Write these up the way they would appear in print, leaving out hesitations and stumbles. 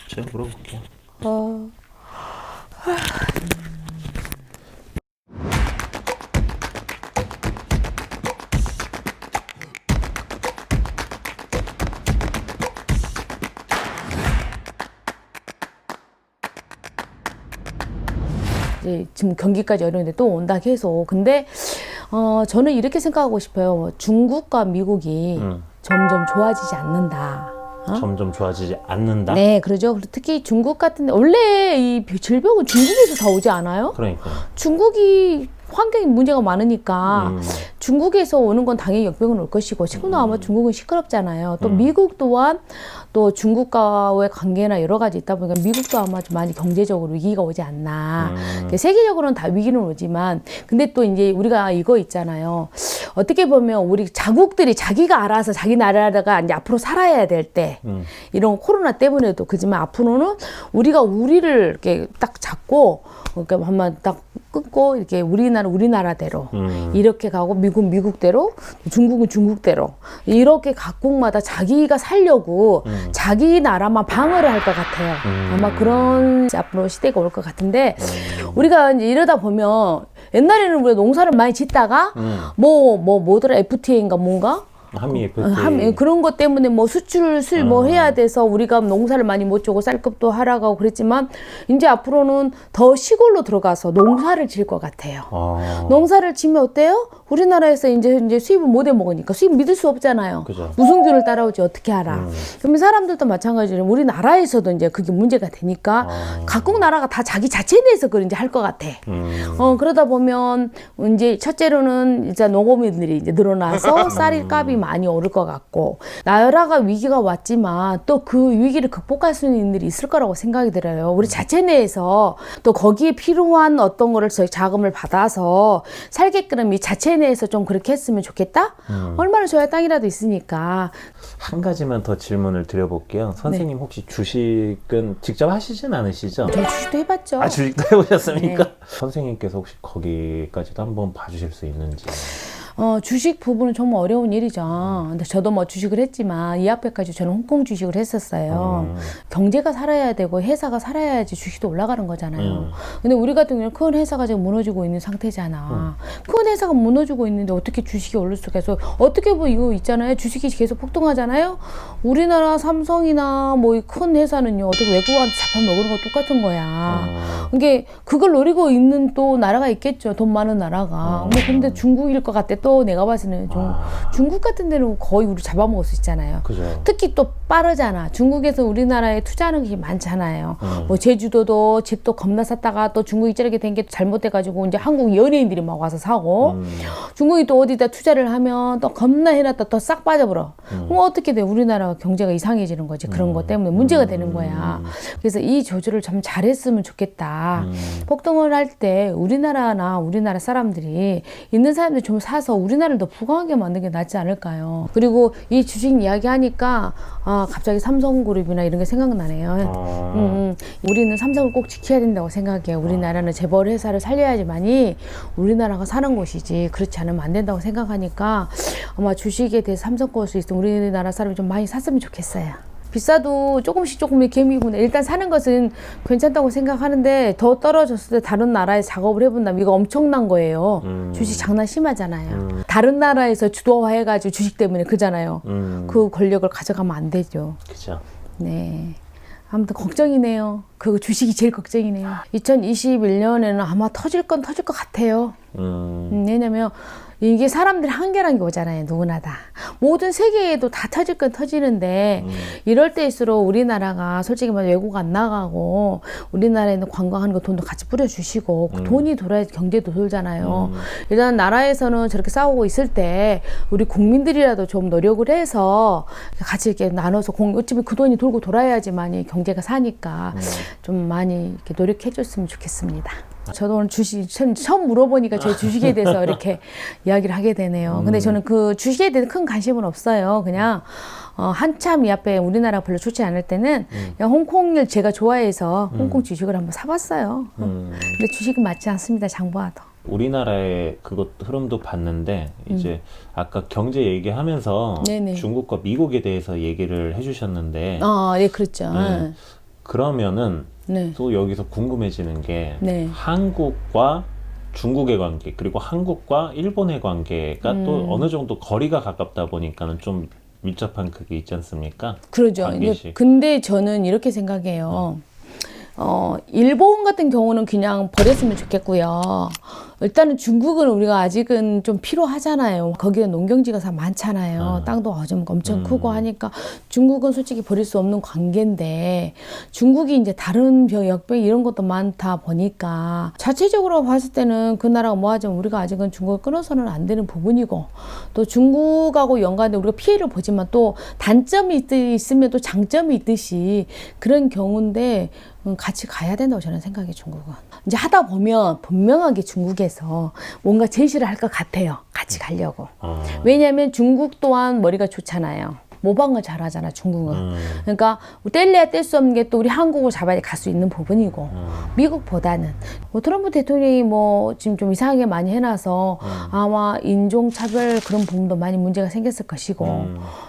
제가 물어볼게요. 어, 이제 지금 경기까지 어려운데 또 온다 계속. 근데 저는 이렇게 생각하고 싶어요. 중국과 미국이 점점 좋아지지 않는다. 점점 좋아지지 않는다? 네, 그러죠. 특히 중국 같은 데 원래 이 질병은 중국에서 다 오지 않아요? 그러니까. 중국이 환경에 문제가 많으니까 중국에서 오는 건 당연히 역병은 올 것이고 지금도 아마 중국은 시끄럽잖아요. 또 미국 또한 또 중국과의 관계나 여러 가지 있다 보니까 미국도 아마 좀 많이 경제적으로 위기가 오지 않나. 세계적으로는 다 위기는 오지만 근데 또 이제 우리가 이거 있잖아요. 어떻게 보면 우리 자국들이 자기가 알아서 자기 나라가 이제 앞으로 살아야 될 때 이런 코로나 때문에도 그지만 앞으로는 우리가 우리를 이렇게 딱 잡고 그러니까 한번 딱 끊고 이렇게 우리나라대로 이렇게 가고 미국은 미국대로 중국은 중국대로 이렇게 각국마다 자기가 살려고 자기 나라만 방어를 할 것 같아요. 아마 그런 앞으로 시대가 올 것 같은데 우리가 이제 이러다 보면 옛날에는 우리가 농사를 많이 짓다가 뭐더라 FTA인가 뭔가 한미 FTA. 그런 것 때문에 뭐 수출 뭐 해야 돼서 우리가 농사를 많이 못 주고 쌀급도 하락하고 그랬지만 이제 앞으로는 더 시골로 들어가서 농사를 지을 것 같아요. 농사를 지면 어때요? 우리나라에서 이제 수입을 못 해 먹으니까 수입 믿을 수 없잖아요. 그죠. 무슨 균을 따라오지 어떻게 알아? 그러면 사람들도 마찬가지로 우리나라에서도 이제 그게 문제가 되니까 각국 나라가 다 자기 자체 내에서 그걸 이제 할 것 같아. 그러다 보면 이제 첫째로는 이제 농업인들이 이제 늘어나서 쌀이 값이 많이 오를 것 같고 나라가 위기가 왔지만 또 그 위기를 극복할 수 있는 일들이 있을 거라고 생각이 들어요. 우리 자체 내에서 또 거기에 필요한 어떤 거를 저희 자금을 받아서 살게끔 이 자체 내에서 좀 그렇게 했으면 좋겠다? 얼마나 좋아야 땅이라도 있으니까. 한 가지만 더 질문을 드려볼게요. 선생님 혹시 주식은 직접 하시진 않으시죠? 저 주식도 해봤죠. 아, 주식도 해보셨습니까? 네. 선생님께서 혹시 거기까지도 한번 봐주실 수 있는지. 주식 부분은 정말 어려운 일이죠. 근데 저도 뭐 주식을 했지만 이 앞에까지 저는 홍콩 주식을 했었어요. 경제가 살아야 되고 회사가 살아야지 주식도 올라가는 거잖아요. 근데 우리 같은 경우는 큰 회사가 지금 무너지고 있는 상태잖아. 큰 회사가 무너지고 있는데 어떻게 주식이 오를 수가 있어? 어떻게 보면 이거 있잖아요. 주식이 계속 폭등하잖아요. 우리나라 삼성이나 뭐 이 큰 회사는요. 어떻게 외국한테 잡아먹는 거 똑같은 거야. 이게 그걸 노리고 있는 또 나라가 있겠죠. 돈 많은 나라가. 뭐 근데 중국일 것 같아. 또 내가 봤을 때는 중국 같은 데는 거의 우리 잡아먹을 수 있잖아요. 그죠. 특히 또 빠르잖아. 중국에서 우리나라에 투자하는 게 많잖아요. 뭐 제주도도 집도 겁나 샀다가 또 중국이 저렇게 된 게 잘못돼가지고 이제 한국 연예인들이 막 와서 사고 중국이 또 어디다 투자를 하면 또 겁나 해놨다 또 싹 빠져버려. 그럼 어떻게 돼? 우리나라 경제가 이상해지는 거지. 그런 것 때문에 문제가 되는 거야. 그래서 이 조절을 좀 잘했으면 좋겠다. 폭등을 할 때 우리나라 사람들이 있는 사람들이 좀 사서 우리나라를 더 부강하게 만드는 게 낫지 않을까요? 그리고 이 주식 이야기 하니까 갑자기 삼성그룹이나 이런 게 생각나네요. 우리는 삼성을 꼭 지켜야 된다고 생각해요. 우리나라는 재벌 회사를 살려야지만이 우리나라가 사는 곳이지 그렇지 않으면 안 된다고 생각하니까 아마 주식에 대해서 삼성 것을 있으면 우리나라 사람이 좀 많이 샀으면 좋겠어요. 비싸도 조금씩 개미구나. 일단 사는 것은 괜찮다고 생각하는데 더 떨어졌을 때 다른 나라에 작업을 해본다면 이거 엄청난 거예요. 주식 장난 심하잖아요. 다른 나라에서 주도화해가지고 주식 때문에 그잖아요. 그 권력을 가져가면 안 되죠. 그죠. 네. 아무튼 걱정이네요. 그 주식이 제일 걱정이네요. 2021년에는 아마 터질 건 터질 것 같아요. 왜냐면 이게 사람들이 한계란 게 오잖아요. 누구나 다. 모든 세계에도 다 터질 건 터지는데 이럴 때일수록 우리나라가 솔직히 말해 외국 안 나가고 우리나라에 있는 관광하는 거 돈도 같이 뿌려주시고 그 돈이 돌아야 경제도 돌잖아요. 일단 나라에서는 저렇게 싸우고 있을 때 우리 국민들이라도 좀 노력을 해서 같이 이렇게 나눠서 어차피 그 돈이 돌고 돌아야지만 경제가 사니까 좀 많이 이렇게 노력해 줬으면 좋겠습니다. 저도 오늘 주식 처음 물어보니까 제 주식에 대해서 이렇게 이야기를 하게 되네요. 근데 저는 그 주식에 대해서 큰 관심은 없어요. 그냥 한참 이 앞에 우리나라 별로 좋지 않을 때는 그냥 홍콩을 제가 좋아해서 홍콩 주식을 한번 사봤어요. 근데 주식은 맞지 않습니다. 장보아도. 우리나라의 그것 흐름도 봤는데 이제 아까 경제 얘기하면서 네네. 중국과 미국에 대해서 얘기를 해주셨는데 예, 그렇죠. 네. 그러면은 네. 또 여기서 궁금해지는 게 네. 한국과 중국의 관계 그리고 한국과 일본의 관계가 또 어느 정도 거리가 가깝다 보니까는 좀 밀접한 그게 있지 않습니까? 그러죠. 관계식. 근데 저는 이렇게 생각해요. 일본 같은 경우는 그냥 버렸으면 좋겠고요. 일단은 중국은 우리가 아직은 좀 필요하잖아요. 거기가 농경지가 다 많잖아요. 땅도 좀 엄청 크고 하니까 중국은 솔직히 버릴 수 없는 관계인데 중국이 이제 다른 역병 이런 것도 많다 보니까 자체적으로 봤을 때는 그 나라가 뭐 하지만 우리가 아직은 중국을 끊어서는 안 되는 부분이고 또 중국하고 연관돼 우리가 피해를 보지만 또 단점이 있으면 또 장점이 있듯이 그런 경우인데 같이 가야 된다고 저는 생각해요. 중국은 이제 하다 보면 분명하게 중국에서 뭔가 제시를 할 것 같아요. 같이 가려고. 왜냐하면 중국 또한 머리가 좋잖아요. 모방을 잘하잖아 중국은. 그러니까 뗄래야 뗄 수 없는 게 또 우리 한국을 잡아야 갈 수 있는 부분이고 미국보다는 뭐 트럼프 대통령이 뭐 지금 좀 이상하게 많이 해놔서 아마 인종차별 그런 부분도 많이 문제가 생겼을 것이고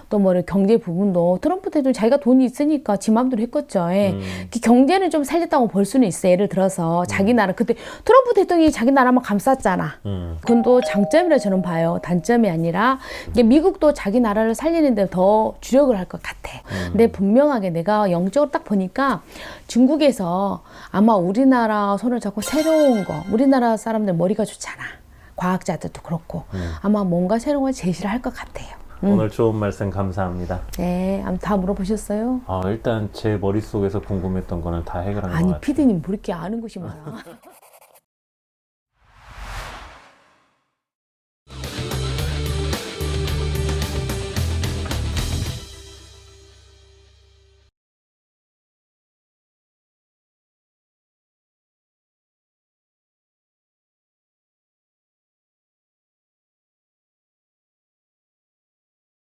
또 뭐 경제 부분도 트럼프 대통령 자기가 돈이 있으니까 지 마음대로 했겠죠. 예. 그 경제는 좀 살렸다고 볼 수는 있어. 예를 들어서 자기 나라 그때 트럼프 대통령이 자기 나라만 감쌌잖아. 그건 또 장점이라 저는 봐요. 단점이 아니라 이게 미국도 자기 나라를 살리는데 더 주력을 할 것 같아. 근데 분명하게 내가 영적으로 딱 보니까 중국에서 아마 우리나라 손을 잡고 새로운 거, 우리나라 사람들 머리가 좋잖아. 과학자들도 그렇고 아마 뭔가 새로운 걸 제시를 할 것 같아요. 오늘 좋은 말씀 감사합니다. 네, 아무튼 다 물어보셨어요? 일단 제 머릿속에서 궁금했던 거는 다 해결한 것 같아요. 아니, 피디님 뭐 이렇게 아는 것이 많아.